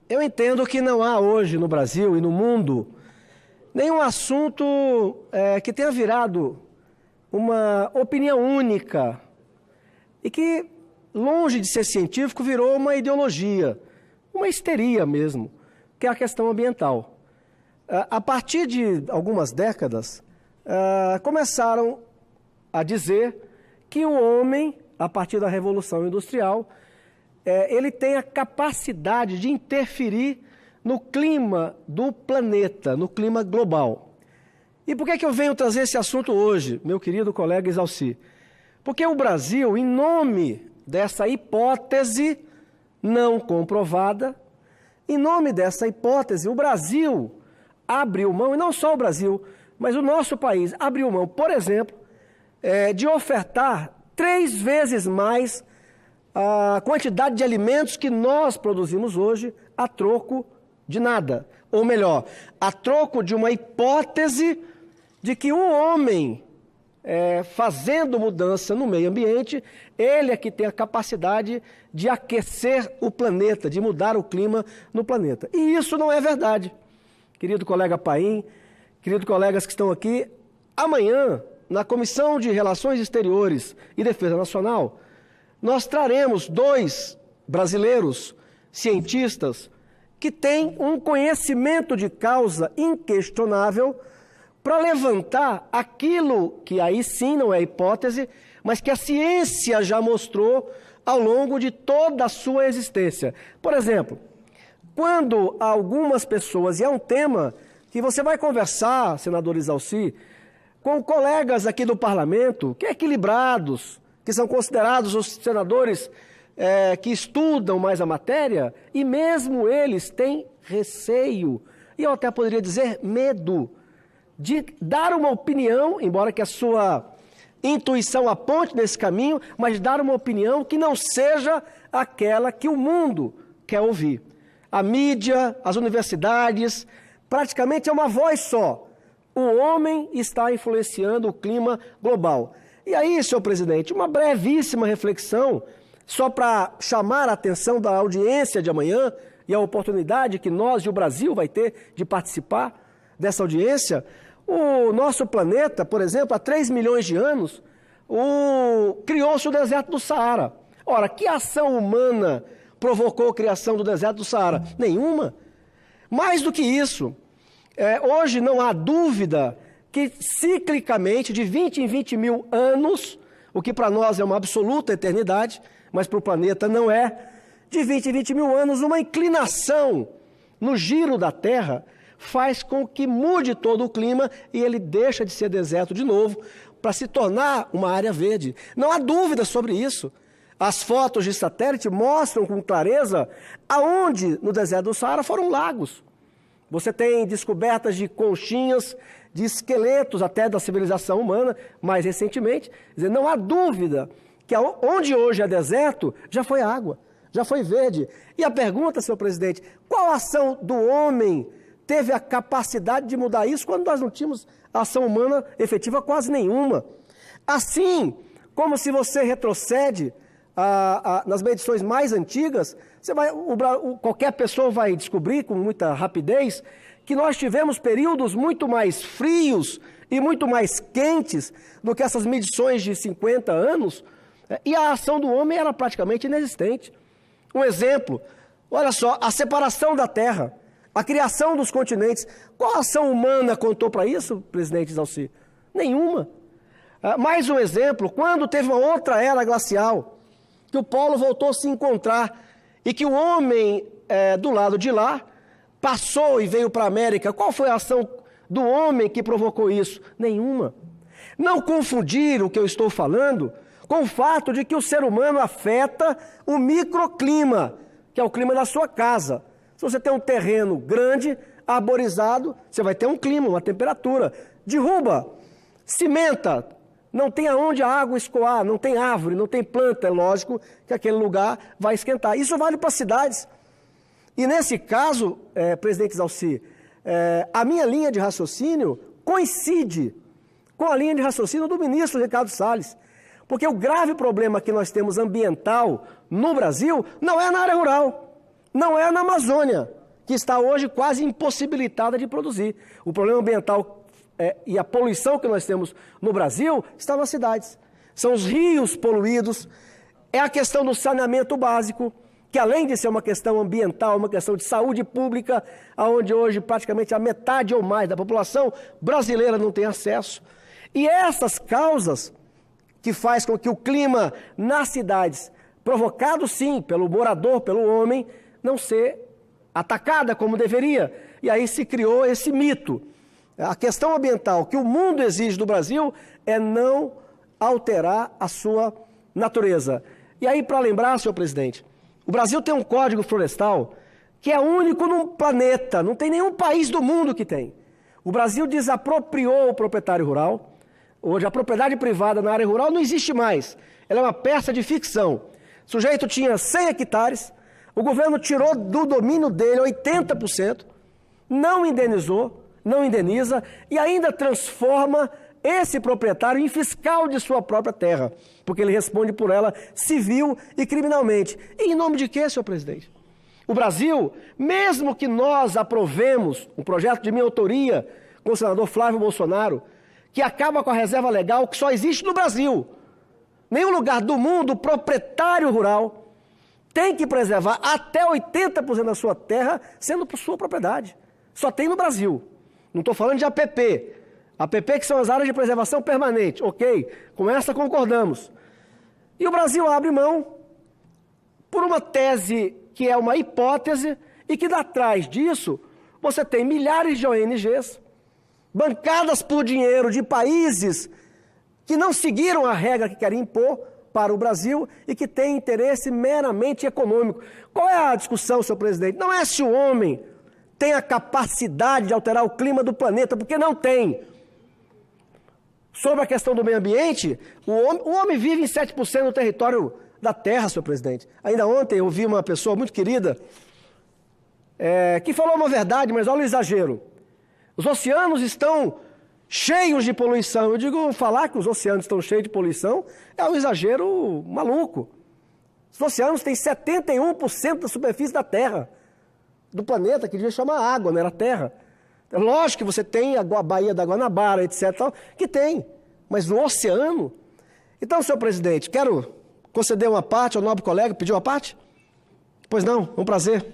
Eu entendo que não há hoje no Brasil e no mundo nenhum assunto que tenha virado uma opinião única e que, longe de ser científico, virou uma ideologia, uma histeria mesmo, que é a questão ambiental. A partir de algumas décadas, começaram a dizer que o homem, a partir da Revolução Industrial, ele tem a capacidade de interferir no clima do planeta, no clima global. E por que eu venho trazer esse assunto hoje, meu querido colega Exalci? Porque o Brasil, em nome dessa hipótese não comprovada, em nome dessa hipótese, o Brasil abriu mão, e não só o Brasil, mas o nosso país abriu mão, por exemplo, de ofertar 3 vezes mais a quantidade de alimentos que nós produzimos hoje a troco de nada. Ou melhor, a troco de uma hipótese de que o homem, fazendo mudança no meio ambiente, ele é que tem a capacidade de aquecer o planeta, de mudar o clima no planeta. E isso não é verdade. Querido colega Paim, queridos colegas que estão aqui, amanhã, na Comissão de Relações Exteriores e Defesa Nacional, nós traremos 2 brasileiros cientistas que têm um conhecimento de causa inquestionável para levantar aquilo que aí sim não é hipótese, mas que a ciência já mostrou ao longo de toda a sua existência. Por exemplo, quando algumas pessoas, e é um tema que você vai conversar, senador Exalci, com colegas aqui do parlamento, que equilibrados, que são considerados os senadores que estudam mais a matéria, e mesmo eles têm receio, e eu até poderia dizer medo, de dar uma opinião, embora que a sua intuição aponte nesse caminho, mas dar uma opinião que não seja aquela que o mundo quer ouvir. A mídia, as universidades, praticamente é uma voz só. O homem está influenciando o clima global. E aí, senhor presidente, uma brevíssima reflexão, só para chamar a atenção da audiência de amanhã e a oportunidade que nós e o Brasil vai ter de participar dessa audiência. O nosso planeta, por exemplo, há 3 milhões de anos, criou-se o deserto do Saara. Ora, que ação humana provocou a criação do deserto do Saara? Nenhuma. Mais do que isso, hoje não há dúvida que ciclicamente, de 20 em 20 mil anos, o que para nós é uma absoluta eternidade, mas para o planeta não é, de 20 em 20 mil anos, uma inclinação no giro da Terra faz com que mude todo o clima e ele deixa de ser deserto de novo para se tornar uma área verde. Não há dúvida sobre isso. As fotos de satélite mostram com clareza aonde no deserto do Saara foram lagos. Você tem descobertas de conchinhas, de esqueletos até da civilização humana, mais recentemente. Quer dizer, não há dúvida que onde hoje é deserto, já foi água, já foi verde. E a pergunta, senhor presidente, qual ação do homem teve a capacidade de mudar isso quando nós não tínhamos ação humana efetiva quase nenhuma? Assim como se você retrocede nas medições mais antigas, qualquer pessoa vai descobrir com muita rapidez que nós tivemos períodos muito mais frios e muito mais quentes do que essas medições de 50 anos, e a ação do homem era praticamente inexistente. Um exemplo, olha só, a separação da Terra, a criação dos continentes. Qual ação humana contou para isso, presidente Exalci? Nenhuma. Mais um exemplo, quando teve uma outra era glacial, que o polo voltou a se encontrar e que o homem do lado de lá passou e veio para a América. Qual foi a ação do homem que provocou isso? Nenhuma. Não confundir o que eu estou falando com o fato de que o ser humano afeta o microclima, que é o clima da sua casa. Se você tem um terreno grande, arborizado, você vai ter um clima, uma temperatura. Derruba, cimenta, não tem aonde a água escoar, não tem árvore, não tem planta, é lógico que aquele lugar vai esquentar. Isso vale para as cidades. E nesse caso, presidente Exalci, a minha linha de raciocínio coincide com a linha de raciocínio do ministro Ricardo Salles. Porque o grave problema que nós temos ambiental no Brasil não é na área rural, não é na Amazônia, que está hoje quase impossibilitada de produzir. O problema ambiental e a poluição que nós temos no Brasil está nas cidades. São os rios poluídos, é a questão do saneamento básico, que além de ser uma questão ambiental, uma questão de saúde pública, onde hoje praticamente a metade ou mais da população brasileira não tem acesso. E essas causas que faz com que o clima nas cidades, provocado sim pelo morador, pelo homem, não ser atacada como deveria. E aí se criou esse mito. A questão ambiental que o mundo exige do Brasil é não alterar a sua natureza. E aí, para lembrar, senhor presidente, o Brasil tem um código florestal que é único no planeta, não tem nenhum país do mundo que tem. O Brasil desapropriou o proprietário rural. Hoje a propriedade privada na área rural não existe mais. Ela é uma peça de ficção. O sujeito tinha 100 hectares, o governo tirou do domínio dele 80%, não indenizou, não indeniza e ainda transforma esse proprietário em fiscal de sua própria terra, porque ele responde por ela civil e criminalmente. E em nome de quê, senhor presidente? O Brasil, mesmo que nós aprovemos um projeto de minha autoria com o senador Flávio Bolsonaro, que acaba com a reserva legal que só existe no Brasil. Nenhum lugar do mundo, o proprietário rural tem que preservar até 80% da sua terra sendo por sua propriedade. Só tem no Brasil. Não estou falando de APP. APP que são as áreas de preservação permanente. Ok, com essa concordamos. E o Brasil abre mão por uma tese que é uma hipótese e que atrás disso você tem milhares de ONGs bancadas por dinheiro de países que não seguiram a regra que querem impor para o Brasil e que têm interesse meramente econômico. Qual é a discussão, senhor presidente? Não é se o homem tem a capacidade de alterar o clima do planeta, porque não tem. Sobre a questão do meio ambiente, o homem vive em 7% do território da Terra, senhor presidente. Ainda ontem eu ouvi uma pessoa muito querida que falou uma verdade, mas olha o exagero. Os oceanos estão cheios de poluição. Eu digo, falar que os oceanos estão cheios de poluição é um exagero maluco. Os oceanos têm 71% da superfície da Terra, do planeta, que devia chamar água, não era terra. É lógico que você tem a Baía da Guanabara, etc., que tem, mas no oceano... Então, senhor presidente, quero conceder uma parte ao nobre colega, pediu uma parte? Pois não, um prazer.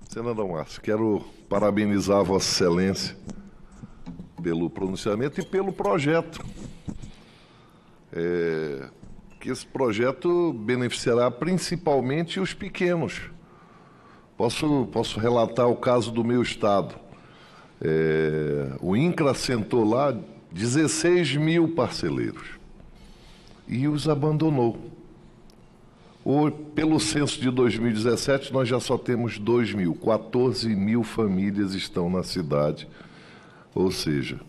Senador Márcio, quero parabenizar Vossa Excelência pelo pronunciamento e pelo projeto. Que esse projeto beneficiará principalmente os pequenos. Posso relatar o caso do meu estado. O INCRA assentou lá 16 mil parceleiros e os abandonou. Pelo censo de 2017, nós já só temos 2 mil, 14 mil famílias estão na cidade, ou seja,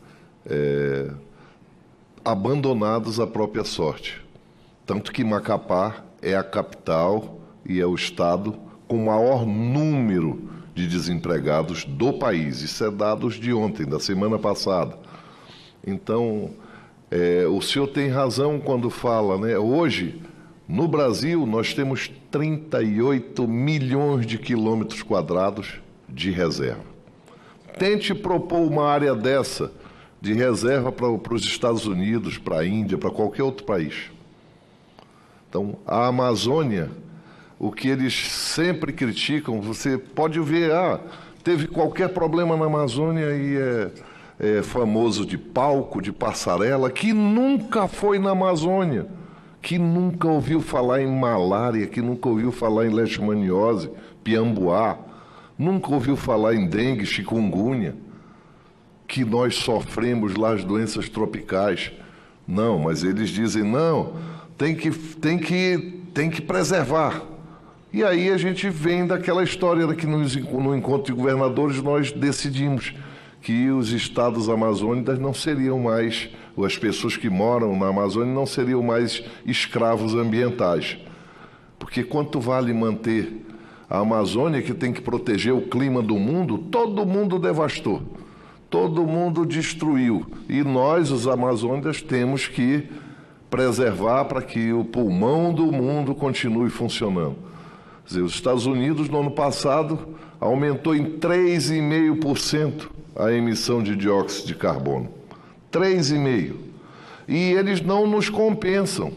abandonados à própria sorte. Tanto que Macapá é a capital e é o estado com o maior número de desempregados do país. Isso é dados de ontem, da semana passada. Então, o senhor tem razão quando fala, né? Hoje, no Brasil, nós temos 38 milhões de quilômetros quadrados de reserva. Tente propor uma área dessa de reserva para os Estados Unidos, para a Índia, para qualquer outro país. Então, a Amazônia, o que eles sempre criticam, você pode ver, teve qualquer problema na Amazônia e é famoso de palco, de passarela, que nunca foi na Amazônia, que nunca ouviu falar em malária, que nunca ouviu falar em leishmaniose, piambuá, nunca ouviu falar em dengue, chikungunya, que nós sofremos lá as doenças tropicais. Não, mas eles dizem, não, tem que preservar. E aí a gente vem daquela história que no encontro de governadores nós decidimos que os estados amazônicos não seriam mais, ou as pessoas que moram na Amazônia não seriam mais escravos ambientais. Porque quanto vale manter a Amazônia, que tem que proteger o clima do mundo, todo mundo devastou, todo mundo destruiu. E nós, os amazônicos, temos que preservar para que o pulmão do mundo continue funcionando. Quer dizer, os Estados Unidos, no ano passado, aumentou em 3,5% a emissão de dióxido de carbono. 3,5%. E eles não nos compensam.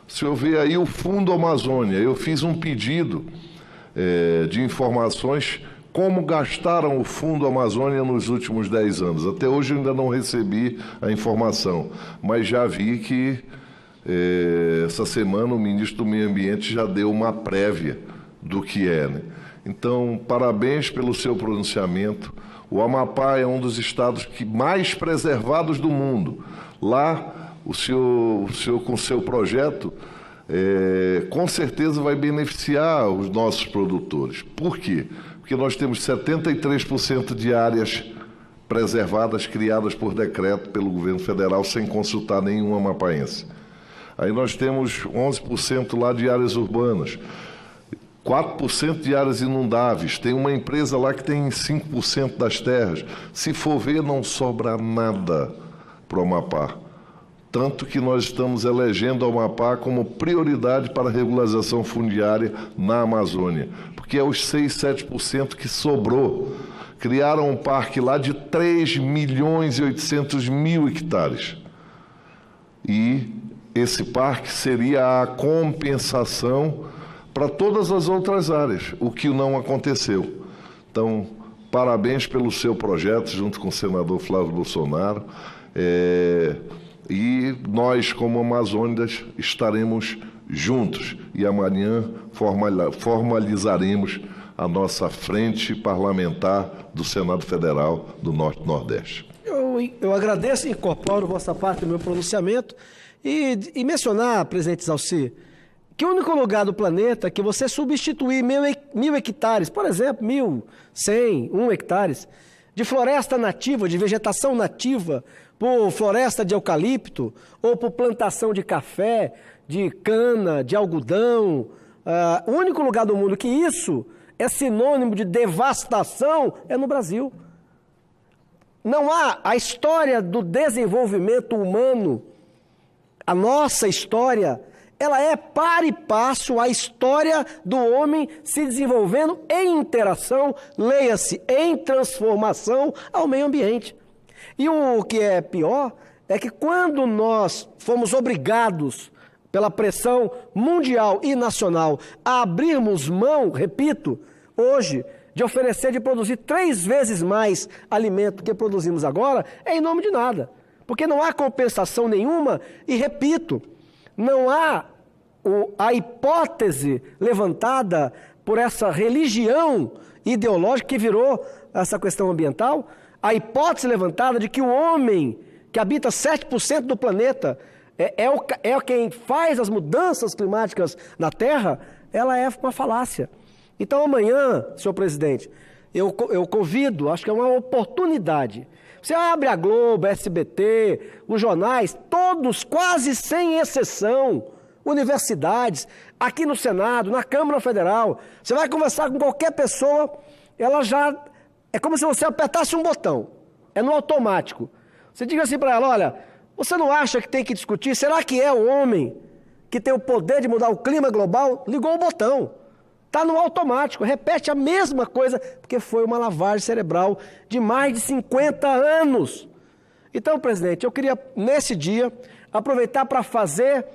Se eu ver aí o Fundo Amazônia, eu fiz um pedido de informações como gastaram o Fundo Amazônia nos últimos 10 anos. Até hoje eu ainda não recebi a informação, mas já vi que essa semana o ministro do Meio Ambiente já deu uma prévia do que é, né? Então, parabéns pelo seu pronunciamento. O Amapá é um dos estados mais preservados do mundo. Lá, o senhor com o seu projeto, com certeza vai beneficiar os nossos produtores. Por quê? Porque nós temos 73% de áreas preservadas, criadas por decreto pelo governo federal, sem consultar nenhum amapaense. Aí nós temos 11% lá de áreas urbanas, 4% de áreas inundáveis. Tem uma empresa lá que tem 5% das terras. Se for ver, não sobra nada para o Amapá. Tanto que nós estamos elegendo o Amapá como prioridade para a regularização fundiária na Amazônia, porque é os 6-7% que sobrou. Criaram um parque lá de 3.800.000 hectares. E esse parque seria a compensação para todas as outras áreas, o que não aconteceu. Então, parabéns pelo seu projeto, junto com o senador Flávio Bolsonaro. E nós, como amazônicos, estaremos juntos e amanhã formalizaremos a nossa frente parlamentar do Senado Federal do Norte-Nordeste. Eu agradeço e incorporo vossa parte do meu pronunciamento e mencionar, presidente Zalci, que o único lugar do planeta que você substituir 1.000 hectares, por exemplo, 1.100, 1 hectares, de floresta nativa, de vegetação nativa, por floresta de eucalipto, ou por plantação de café, de cana, de algodão. O único lugar do mundo que isso é sinônimo de devastação é no Brasil. Não há a história do desenvolvimento humano, a nossa história, ela é par e passo a história do homem se desenvolvendo em interação, leia-se, em transformação ao meio ambiente. E o que é pior é que quando nós fomos obrigados pela pressão mundial e nacional a abrirmos mão, repito, hoje, de oferecer, de produzir 3 vezes mais alimento que produzimos agora, é em nome de nada. Porque não há compensação nenhuma e, repito, não há a hipótese levantada por essa religião ideológica que virou essa questão ambiental, a hipótese levantada de que o homem que habita 7% do planeta é quem faz as mudanças climáticas na Terra, ela é uma falácia. Então amanhã, senhor presidente, eu convido, acho que é uma oportunidade. Você abre a Globo, a SBT, os jornais, todos, quase sem exceção, universidades, aqui no Senado, na Câmara Federal, você vai conversar com qualquer pessoa, ela já... É como se você apertasse um botão, é no automático. Você diga assim para ela, olha, você não acha que tem que discutir? Será que é o homem que tem o poder de mudar o clima global? Ligou o botão. Está no automático, repete a mesma coisa, porque foi uma lavagem cerebral de mais de 50 anos. Então, presidente, eu queria, nesse dia, aproveitar para fazer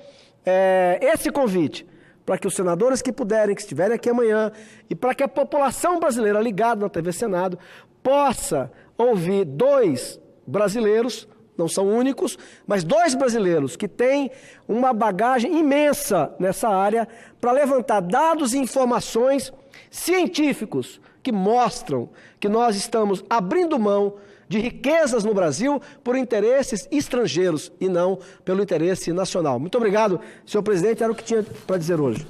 esse convite, para que os senadores que puderem, que estiverem aqui amanhã, e para que a população brasileira ligada na TV Senado possa ouvir 2 brasileiros, não são únicos, mas 2 brasileiros que têm uma bagagem imensa nessa área para levantar dados e informações científicos que mostram que nós estamos abrindo mão de riquezas no Brasil por interesses estrangeiros e não pelo interesse nacional. Muito obrigado, senhor presidente, era o que tinha para dizer hoje.